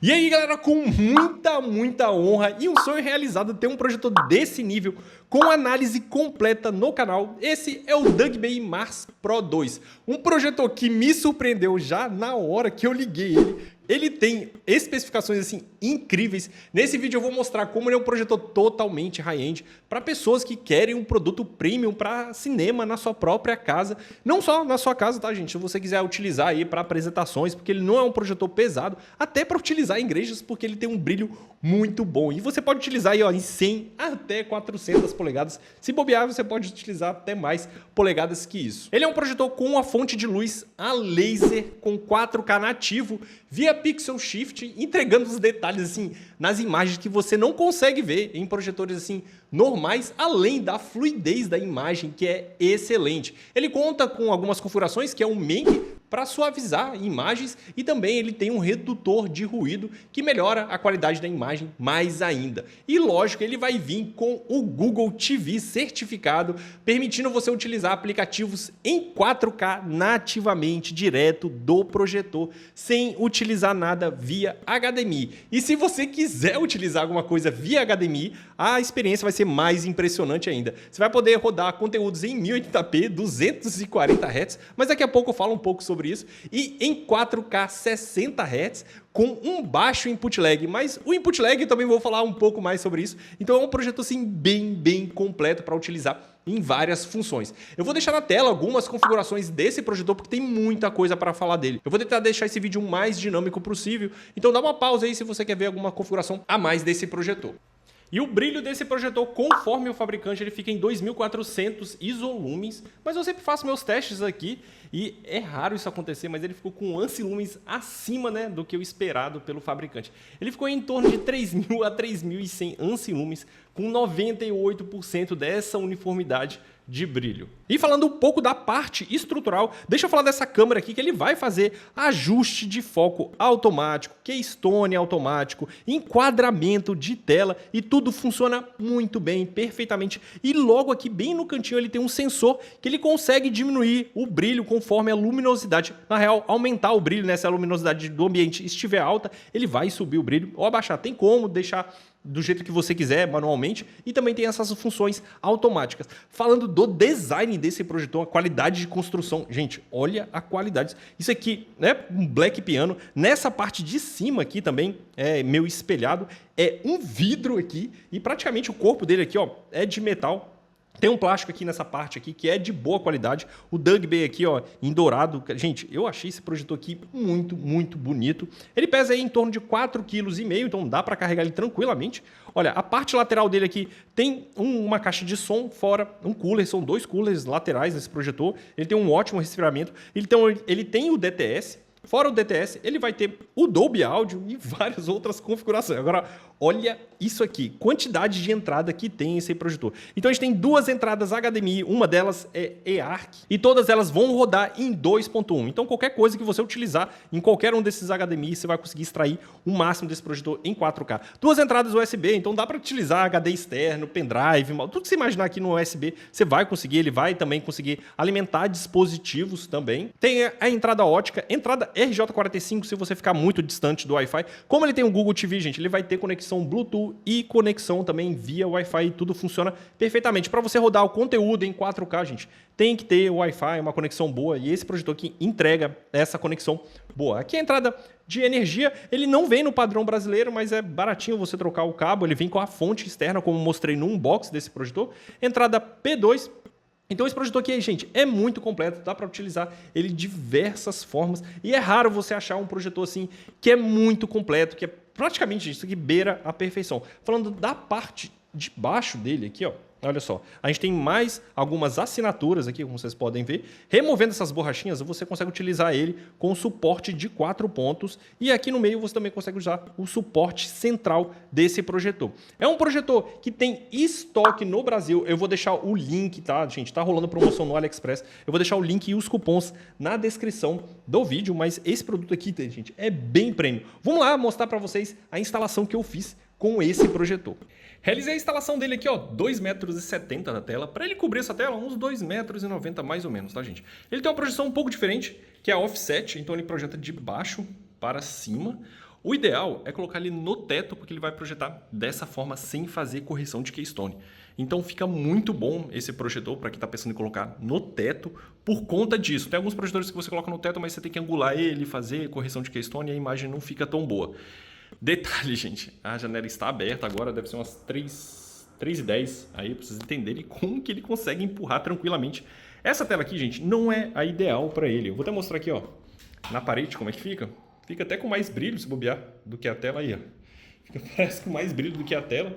E aí galera, com muita honra e um sonho realizado ter um projetor desse nível com análise completa no canal, esse é o DUGBay Mars Pro 2, um projetor que me surpreendeu já na hora que eu liguei ele. Ele tem especificações assim incríveis. Nesse vídeo eu vou mostrar como ele é um projetor totalmente high-end para pessoas que querem um produto premium para cinema na sua própria casa. Não só na sua casa, tá, gente? Se você quiser utilizar aí para apresentações, porque ele não é um projetor pesado, até para utilizar em igrejas, porque ele tem um brilho muito bom. E você pode utilizar aí, ó, em 100 até 400 polegadas. Se bobear, você pode utilizar até mais polegadas que isso. Ele é um projetor com uma fonte de luz a laser com 4K nativo via Pixel Shift, entregando os detalhes assim nas imagens que você não consegue ver em projetores assim normais, além da fluidez da imagem, que é excelente. Ele conta com algumas configurações, que é um make para suavizar imagens, e também ele tem um redutor de ruído que melhora a qualidade da imagem mais ainda. E lógico, ele vai vir com o Google TV certificado, permitindo você utilizar aplicativos em 4K nativamente direto do projetor, sem utilizar nada via HDMI. E se você quiser utilizar alguma coisa via HDMI, a experiência vai ser mais impressionante ainda. Você vai poder rodar conteúdos em 1080p, 240 Hz, mas daqui a pouco eu falo um pouco sobre isso, e em 4K 60 Hz com um baixo input lag, mas o input lag eu também vou falar um pouco mais sobre isso. Então é um projeto assim bem completo para utilizar em várias funções. Eu vou deixar na tela algumas configurações desse projetor porque tem muita coisa para falar dele. Eu vou tentar deixar esse vídeo o mais dinâmico possível, então dá uma pausa aí se você quer ver alguma configuração a mais desse projetor. E o brilho desse projetor, conforme o fabricante, ele fica em 2400 isolumens, mas eu sempre faço meus testes aqui e é raro isso acontecer, mas ele ficou com ansilumens acima, né, do que o esperado pelo fabricante. Ele ficou em torno de 3000 a 3100 ansilumens, com 98% dessa uniformidade de brilho. E falando um pouco da parte estrutural, deixa eu falar dessa câmera aqui, que ele vai fazer ajuste de foco automático, keystone automático, enquadramento de tela, e tudo funciona muito bem, perfeitamente. E logo aqui bem no cantinho ele tem um sensor que ele consegue diminuir o brilho conforme a luminosidade, na real aumentar o brilho, né? Se a luminosidade do ambiente estiver alta, ele vai subir o brilho ou abaixar. Tem como deixar do jeito que você quiser, manualmente, e também tem essas funções automáticas. Falando do design desse projetor, a qualidade de construção, gente, olha a qualidade. Isso aqui, né, um black piano, nessa parte de cima aqui também, é meio espelhado, é um vidro aqui, e praticamente o corpo dele aqui, ó, é de metal. Tem um plástico aqui nessa parte aqui que é de boa qualidade. O DUGBay aqui, ó, em dourado. Gente, eu achei esse projetor aqui muito bonito. Ele pesa aí em torno de 4,5 kg, então dá para carregar ele tranquilamente. Olha, a parte lateral dele aqui tem uma caixa de som fora, um cooler, são 2 coolers laterais nesse projetor. Ele tem um ótimo resfriamento. Então ele tem o DTS. Fora o DTS, ele vai ter o Dolby Audio e várias outras configurações. Agora, olha isso aqui, quantidade de entrada que tem esse projetor. Então a gente tem duas entradas HDMI, uma delas é eARC, e todas elas vão rodar em 2.1. Então qualquer coisa que você utilizar em qualquer um desses HDMI, você vai conseguir extrair o máximo desse projetor em 4K. Duas entradas USB, então dá para utilizar HD externo, pendrive, tudo que você imaginar aqui no USB, você vai conseguir. Ele vai também conseguir alimentar dispositivos também. Tem a entrada ótica, entrada RJ45 se você ficar muito distante do Wi-Fi. Como ele tem um Google TV, gente, ele vai ter conexão Bluetooth e conexão também via Wi-Fi, e tudo funciona perfeitamente. Para você rodar o conteúdo em 4K, gente, tem que ter o Wi-Fi, uma conexão boa, e esse projetor aqui entrega essa conexão boa. Aqui a entrada de energia, ele não vem no padrão brasileiro, mas é baratinho você trocar o cabo, ele vem com a fonte externa, como mostrei no unboxing desse projetor. Entrada P2. Então esse projetor aqui, gente, é muito completo, dá para utilizar ele de diversas formas, e é raro você achar um projetor assim que é muito completo, que é praticamente isso que beira a perfeição. Falando da parte de baixo dele aqui, ó, olha só, a gente tem mais algumas assinaturas aqui, como vocês podem ver. Removendo essas borrachinhas, você consegue utilizar ele com suporte de 4 pontos. E aqui no meio você também consegue usar o suporte central desse projetor. É um projetor que tem estoque no Brasil. Eu vou deixar o link, tá, gente? Tá rolando promoção no AliExpress. Eu vou deixar o link e os cupons na descrição do vídeo. Mas esse produto aqui, gente, é bem premium. Vamos lá mostrar para vocês a instalação que eu fiz com esse projetor. Realizei a instalação dele aqui, ó, 2,70 m da tela. Para ele cobrir essa tela, uns 2,90 m mais ou menos, tá, gente? Ele tem uma projeção um pouco diferente, que é a offset, então ele projeta de baixo para cima. O ideal é colocar ele no teto, porque ele vai projetar dessa forma sem fazer correção de keystone. Então fica muito bom esse projetor para quem está pensando em colocar no teto por conta disso. Tem alguns projetores que você coloca no teto, mas você tem que angular ele, fazer correção de keystone e a imagem não fica tão boa. Detalhe, gente, a janela está aberta agora, deve ser umas 3h10 aí para vocês entenderem como que ele consegue empurrar tranquilamente. Essa tela aqui, gente, não é a ideal para ele. Eu vou até mostrar aqui, ó, na parede como é que fica. Fica até com mais brilho, se bobear, do que a tela aí, ó. Parece com mais brilho do que a tela.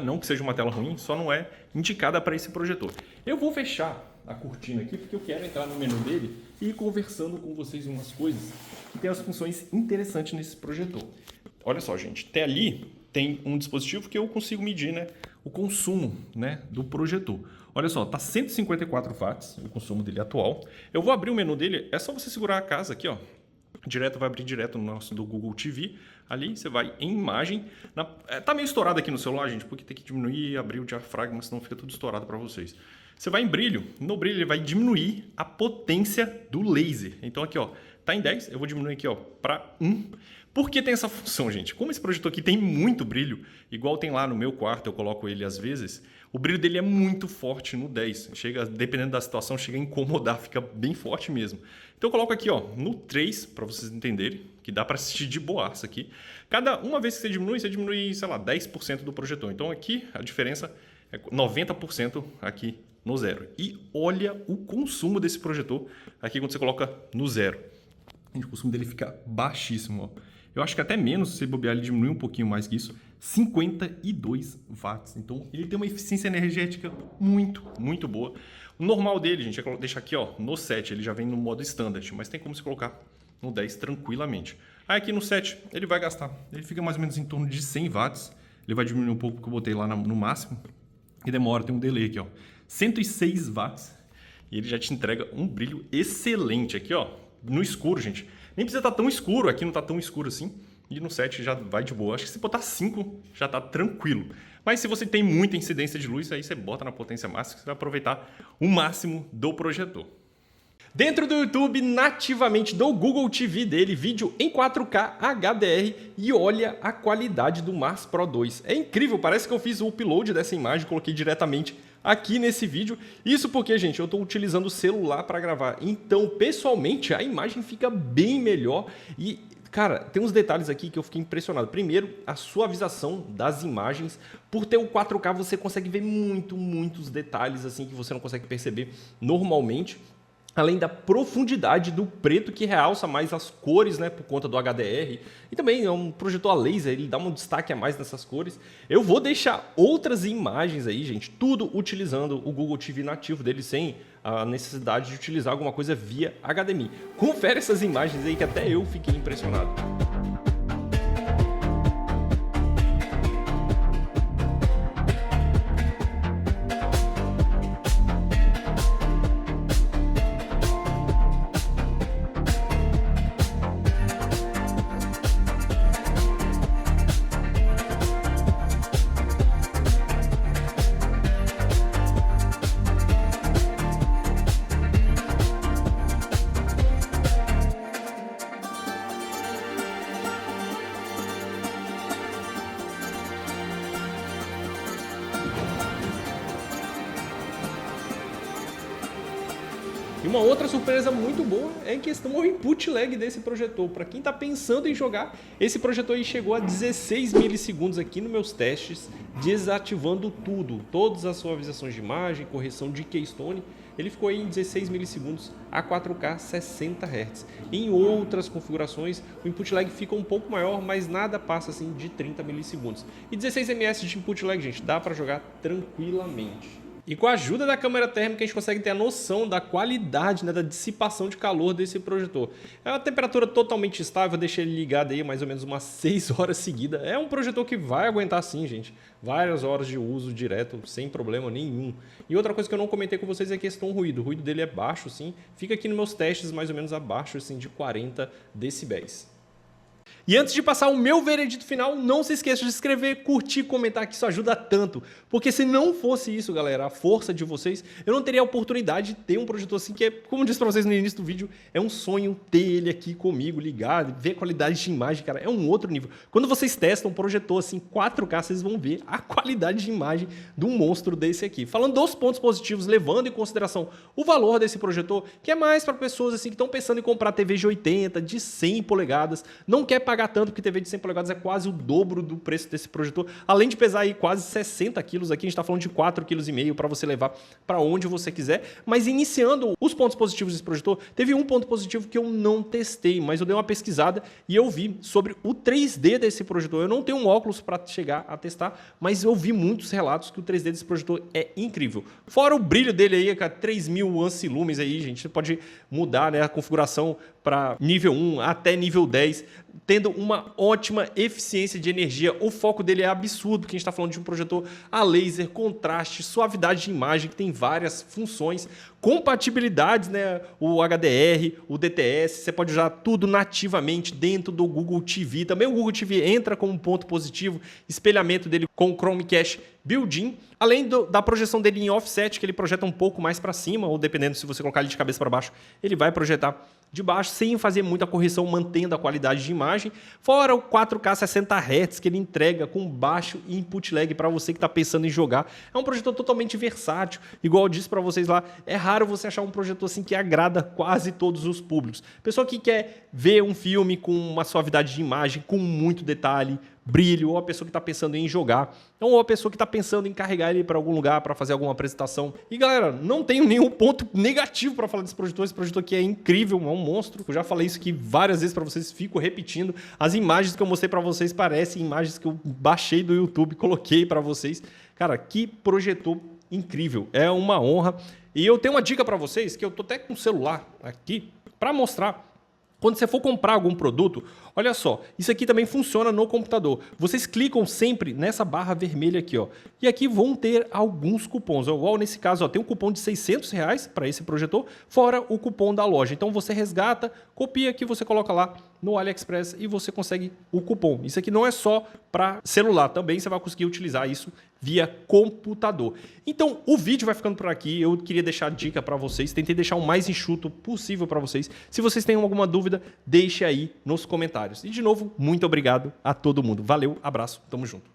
Não que seja uma tela ruim, só não é indicada para esse projetor. Eu vou fechar a cortina aqui, porque eu quero entrar no menu dele e ir conversando com vocês umas coisas que tem as funções interessantes nesse projetor. Olha só, gente, até ali tem um dispositivo que eu consigo medir, né, o consumo, né, do projetor. Olha só, tá 154 watts o consumo dele atual. Eu vou abrir o menu dele, é só você segurar a casa aqui, ó. Direto, vai abrir direto no nosso do Google TV. Ali você vai em imagem. Tá meio estourado aqui no celular, gente, porque tem que diminuir e abrir o diafragma, senão fica tudo estourado para vocês. Você vai em brilho. No brilho ele vai diminuir a potência do laser. Então aqui, ó, tá em 10, eu vou diminuir aqui, ó, para 1. Por que tem essa função, gente? Como esse projetor aqui tem muito brilho, igual tem lá no meu quarto, eu coloco ele às vezes, o brilho dele é muito forte no 10. Chega, dependendo da situação, chega a incomodar, fica bem forte mesmo. Então eu coloco aqui, ó, no 3, para vocês entenderem, que dá para assistir de boaça aqui. Uma vez que você diminui, sei lá, 10% do projetor. Então aqui a diferença é 90% aqui no 0. E olha o consumo desse projetor aqui quando você coloca no 0. O consumo dele fica baixíssimo, ó. Eu acho que até menos, se bobear, ele diminui um pouquinho mais que isso, 52 watts. Então, ele tem uma eficiência energética muito, muito boa. O normal dele, gente, é deixar aqui, ó, no 7, ele já vem no modo standard, mas tem como se colocar no 10 tranquilamente. Aí aqui no 7, ele vai gastar, ele fica mais ou menos em torno de 100 watts. Ele vai diminuir um pouco porque eu botei lá no máximo. E demora, tem um delay aqui, ó. 106 watts. E ele já te entrega um brilho excelente aqui, ó, no escuro, gente. Nem precisa estar tão escuro, aqui não está tão escuro assim. E no 7 já vai de boa. Acho que se botar 5 já está tranquilo. Mas se você tem muita incidência de luz, aí você bota na potência máxima, você vai aproveitar o máximo do projetor. Dentro do YouTube, nativamente do Google TV dele, vídeo em 4K HDR e olha a qualidade do Mars Pro 2. É incrível, parece que eu fiz o upload dessa imagem, coloquei diretamente aqui nesse vídeo. Isso porque, gente, eu estou utilizando o celular para gravar. Então, pessoalmente, a imagem fica bem melhor e, cara, tem uns detalhes aqui que eu fiquei impressionado. Primeiro, a suavização das imagens. Por ter o 4K, você consegue ver muitos detalhes assim que você não consegue perceber normalmente. Além da profundidade do preto que realça mais as cores, né, por conta do HDR. E também é um projetor a laser, ele dá um destaque a mais nessas cores. Eu vou deixar outras imagens aí, gente, tudo utilizando o Google TV nativo dele, sem a necessidade de utilizar alguma coisa via HDMI. Confere essas imagens aí que até eu fiquei impressionado. E uma outra surpresa muito boa é em questão ao input lag desse projetor. Para quem está pensando em jogar, esse projetor aí chegou a 16 milissegundos aqui nos meus testes, desativando tudo. Todas as suavizações de imagem, correção de keystone, ele ficou aí em 16 milissegundos a 4K 60 Hz. Em outras configurações, o input lag fica um pouco maior, mas nada passa assim de 30 milissegundos. E 16 ms de input lag, gente, dá para jogar tranquilamente. E com a ajuda da câmera térmica a gente consegue ter a noção da qualidade, né, da dissipação de calor desse projetor. É uma temperatura totalmente estável, eu deixei ele ligado aí mais ou menos umas 6 horas seguidas. É um projetor que vai aguentar sim, gente, várias horas de uso direto, sem problema nenhum. E outra coisa que eu não comentei com vocês é a questão do ruído. O ruído dele é baixo sim, fica aqui nos meus testes mais ou menos abaixo assim, de 40 decibéis. E antes de passar o meu veredito final, não se esqueça de se inscrever, curtir, comentar, que isso ajuda tanto. Porque se não fosse isso, galera, a força de vocês, eu não teria a oportunidade de ter um projetor assim, que é, como eu disse pra vocês no início do vídeo, é um sonho ter ele aqui comigo, ligado, ver a qualidade de imagem, cara, é um outro nível. Quando vocês testam um projetor assim, 4K, vocês vão ver a qualidade de imagem de um monstro desse aqui. Falando dos pontos positivos, levando em consideração o valor desse projetor, que é mais para pessoas assim que estão pensando em comprar TV de 80, de 100 polegadas, não quer pagar tanto, porque TV de 100 polegadas é quase o dobro do preço desse projetor, além de pesar aí quase 60 quilos, aqui a gente está falando de 4,5 kg para você levar para onde você quiser. Mas iniciando os pontos positivos desse projetor, teve um ponto positivo que eu não testei, mas eu dei uma pesquisada e eu vi sobre o 3D desse projetor. Eu não tenho um óculos para chegar a testar, mas eu vi muitos relatos que o 3D desse projetor é incrível. Fora o brilho dele aí, cara, 3000 ANSI-lumens aí, gente, você pode mudar, né, a configuração para nível 1 até nível 10, tendo uma ótima eficiência de energia. O foco dele é absurdo, porque a gente está falando de um projetor a laser, contraste, suavidade de imagem, que tem várias funções, compatibilidades, né? O HDR, o DTS, você pode usar tudo nativamente dentro do Google TV. Também o Google TV entra como um ponto positivo, espelhamento dele com o Chromecast built-in, além da projeção dele em offset, que ele projeta um pouco mais para cima, ou dependendo se você colocar ele de cabeça para baixo, ele vai projetar de baixo, sem fazer muita correção, mantendo a qualidade de imagem. Fora o 4K 60 Hz que ele entrega com baixo input lag para você que está pensando em jogar. É um projetor totalmente versátil. Igual eu disse para vocês lá, é raro você achar um projetor assim que agrada quase todos os públicos. Pessoa que quer ver um filme com uma suavidade de imagem, com muito detalhe, brilho, ou a pessoa que está pensando em jogar, ou a pessoa que está pensando em carregar ele para algum lugar, para fazer alguma apresentação. E galera, não tenho nenhum ponto negativo para falar desse projetor. Esse projetor aqui é incrível, é um monstro. Eu já falei isso aqui várias vezes para vocês, fico repetindo. As imagens que eu mostrei para vocês parecem imagens que eu baixei do YouTube, coloquei para vocês. Cara, que projetor incrível, é uma honra. E eu tenho uma dica para vocês, que eu tô até com o celular aqui para mostrar. Quando você for comprar algum produto, olha só, isso aqui também funciona no computador. Vocês clicam sempre nessa barra vermelha aqui, ó, e aqui vão ter alguns cupons. Igual nesse caso, ó, tem um cupom de R$600 para esse projetor, fora o cupom da loja. Então você resgata, copia aqui, você coloca lá no AliExpress e você consegue o cupom. Isso aqui não é só para celular, também você vai conseguir utilizar isso via computador. Então, o vídeo vai ficando por aqui. Eu queria deixar a dica para vocês. Tentei deixar o mais enxuto possível para vocês. Se vocês têm alguma dúvida, deixe aí nos comentários. E, de novo, muito obrigado a todo mundo. Valeu, abraço, tamo junto.